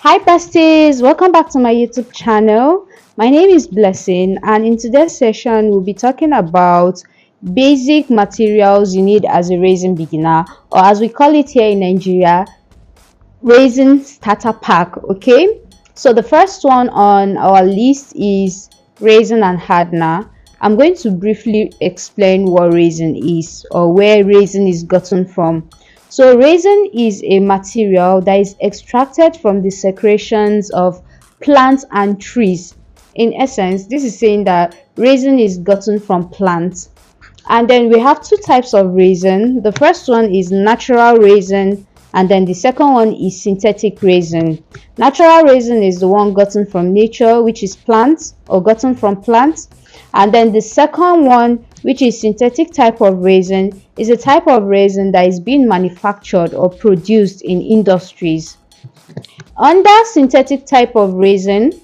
Hi besties, welcome back to my YouTube channel. My name is Blessing, and in today's session we'll be talking about basic materials you need as a raisin beginner, or as we call it here in Nigeria, raisin starter pack. Okay, so the first one on our list is raisin and hardener. I'm going to briefly explain what raisin is, or where raisin is gotten from. So raisin is a material that is extracted from the secretions of plants and trees. In essence, this is saying that raisin is gotten from plants. And then we have two types of raisin. The first one is natural raisin, and then the second one is synthetic raisin. Natural raisin is the one gotten from nature, which is plants, or gotten from plants. And then the second one, which is synthetic type of raisin, is a type of raisin that is being manufactured or produced in industries. Under synthetic type of raisin,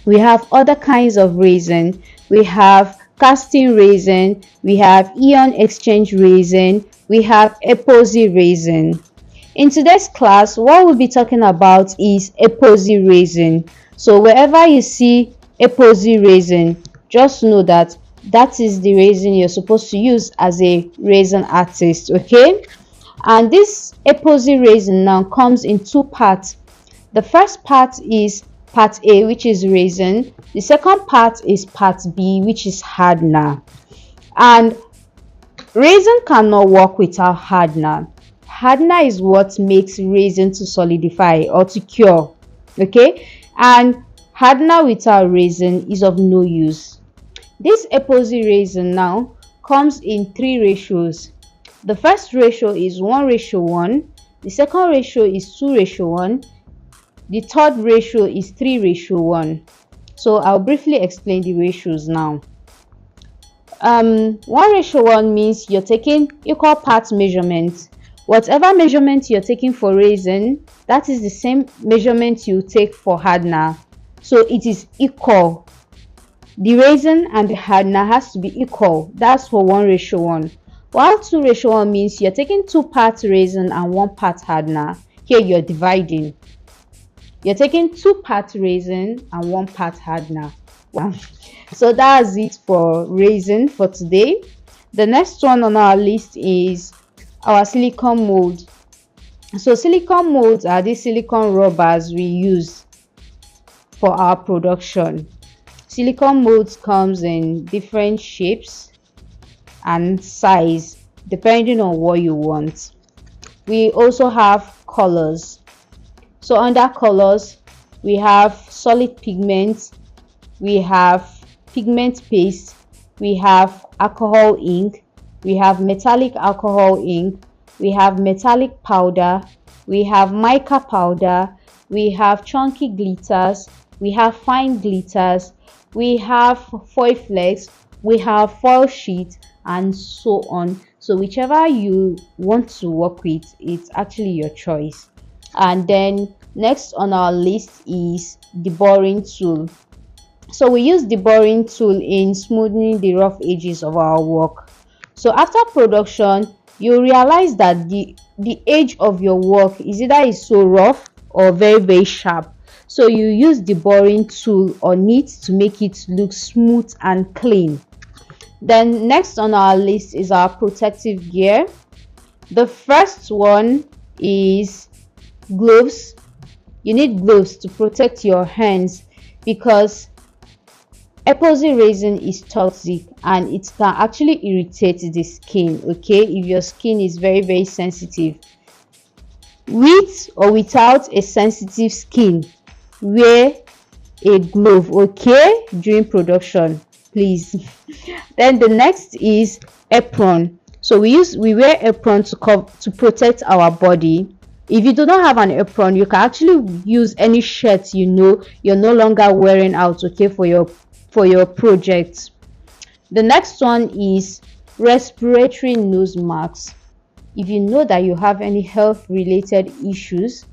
we have other kinds of raisin. We have casting raisin, we have ion exchange raisin, we have epoxy raisin. In today's class, what we'll be talking about is epoxy raisin. So wherever you see epoxy raisin, just know that that is the raisin you're supposed to use as a raisin artist. Okay, and this epoxy raisin now comes in two parts. The first part is part A, which is raisin. The second part is part B, which is hardener. And raisin cannot work without hardener. Hardener is what makes raisin to solidify or to cure. Okay, and hardener without raisin is of no use. This epoxy raisin now comes in three ratios. The first ratio is 1:1. The second ratio is 2:1. The third ratio is 3:1. So I'll briefly explain the ratios now. 1:1 means you're taking equal parts measurement. Whatever measurement you're taking for raisin, that is the same measurement you take for hardener. So it is equal. The raisin and the hardener has to be equal. That's for 1:1. While 2:1 means you're taking 2 parts raisin and 1 part hardener. Here you're dividing. You're taking 2 parts raisin and 1 part hardener. Wow. So that's it for raisin for today. The next one on our list is our silicone mold. So silicone molds are these silicone rubbers we use for our production. Silicone molds comes in different shapes and size depending on what you want. We also have colors. So under colors, we have solid pigments, we have pigment paste, we have alcohol ink, we have metallic alcohol ink, we have metallic powder, we have mica powder, we have chunky glitters, we have fine glitters, we have foil flakes, we have foil sheet, and so on. So whichever you want to work with, it's actually your choice. And then next on our list is the boring tool. So we use the boring tool in smoothing the rough edges of our work. So after production, you realize that the edge of your work is either so rough or very sharp. So you use the boring tool on it to make it look smooth and clean. Then next on our list is our protective gear. The first one is gloves. You need gloves to protect your hands because epoxy resin is toxic and it can actually irritate the skin. Okay, if your skin is very sensitive, with or without a sensitive skin, wear a glove, okay, during production, please. Then the next is apron. So we wear apron to protect our body. If you do not have an apron, you can actually use any shirt you're no longer wearing out, okay, for your project. The next one is respiratory nose masks. If you know that you have any health related issues,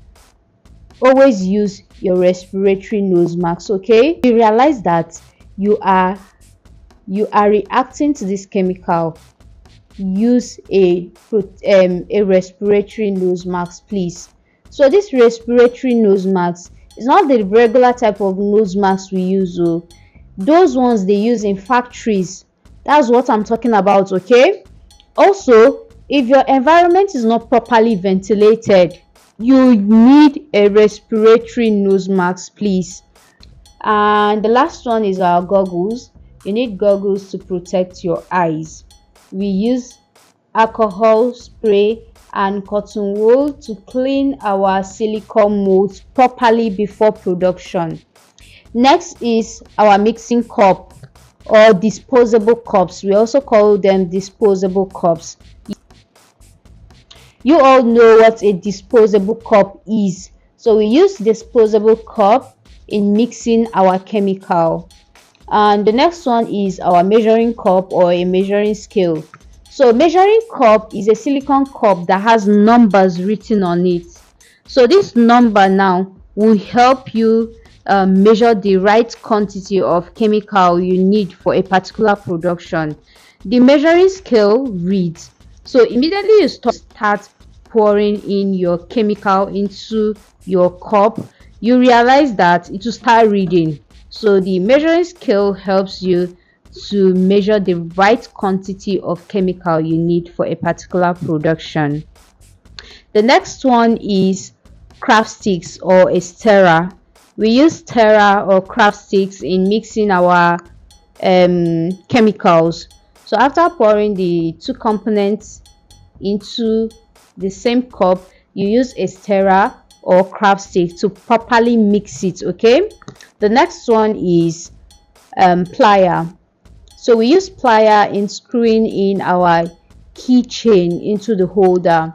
always use your respiratory nose mask. Okay, you realize that you are reacting to this chemical, use a respiratory nose mask, please. So this respiratory nose mask It's not the regular type of nose mask we use. Oh, those ones they use in factories. That's what I'm talking about. Okay. Also, if your environment is not properly ventilated, you need a respiratory nose mask, please. And the last one is our goggles. You need goggles to protect your eyes. We use alcohol spray and cotton wool to clean our silicone molds properly before production. Next is our mixing cup or disposable cups. We also call them disposable cups. You all know what a disposable cup is. So we use disposable cup in mixing our chemical. And the next one is our measuring cup or a measuring scale. So measuring cup is a silicone cup that has numbers written on it. So this number now will help you measure the right quantity of chemical you need for a particular production. The measuring scale reads. So immediately you start pouring in your chemical into your cup, you realize that it will start reading. So the measuring scale helps you to measure the right quantity of chemical you need for a particular production. The next one is craft sticks or a stirrer. We use stirrer or craft sticks in mixing our chemicals. So after pouring the two components into the same cup, you use a stirrer or craft stick to properly mix it. Okay. The next one is plier. So we use plier in screwing in our keychain into the holder.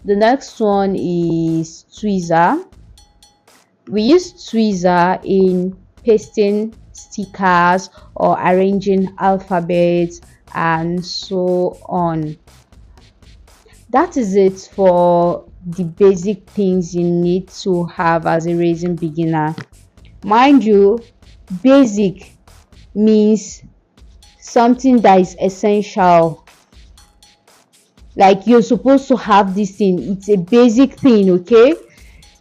The next one is tweezer. We use tweezer in pasting stickers or arranging alphabets and so on. That is it for the basic things you need to have as a resin beginner. Mind you, basic means something that is essential. Like you're supposed to have this thing. It's a basic thing, okay?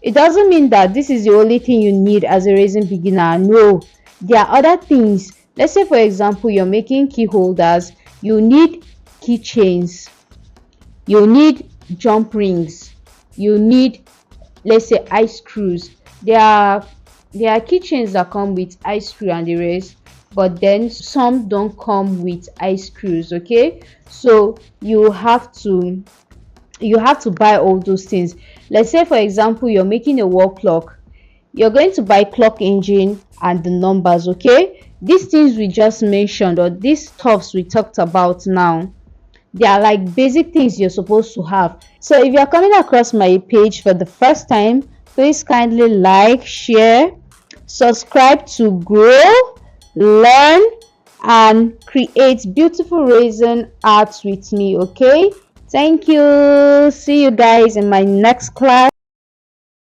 It doesn't mean that this is the only thing you need as a resin beginner. No, there are other things. Let's say, for example, you're making key holders. You need keychains. You need jump rings. You need, let's say, eye screws. There are keychains that come with eye screw and the rest, but then some don't come with eye screws. Okay, so you have to buy all those things. Let's say, for example, you're making a wall clock. You're going to buy clock engine and the numbers. Okay, these things we just mentioned, or these stuffs we talked about now, they are like basic things you're supposed to have. So if you're coming across my page for the first time, please kindly like, share, subscribe to grow, learn, and create beautiful resin art with me. Okay, thank you. See you guys in my next class.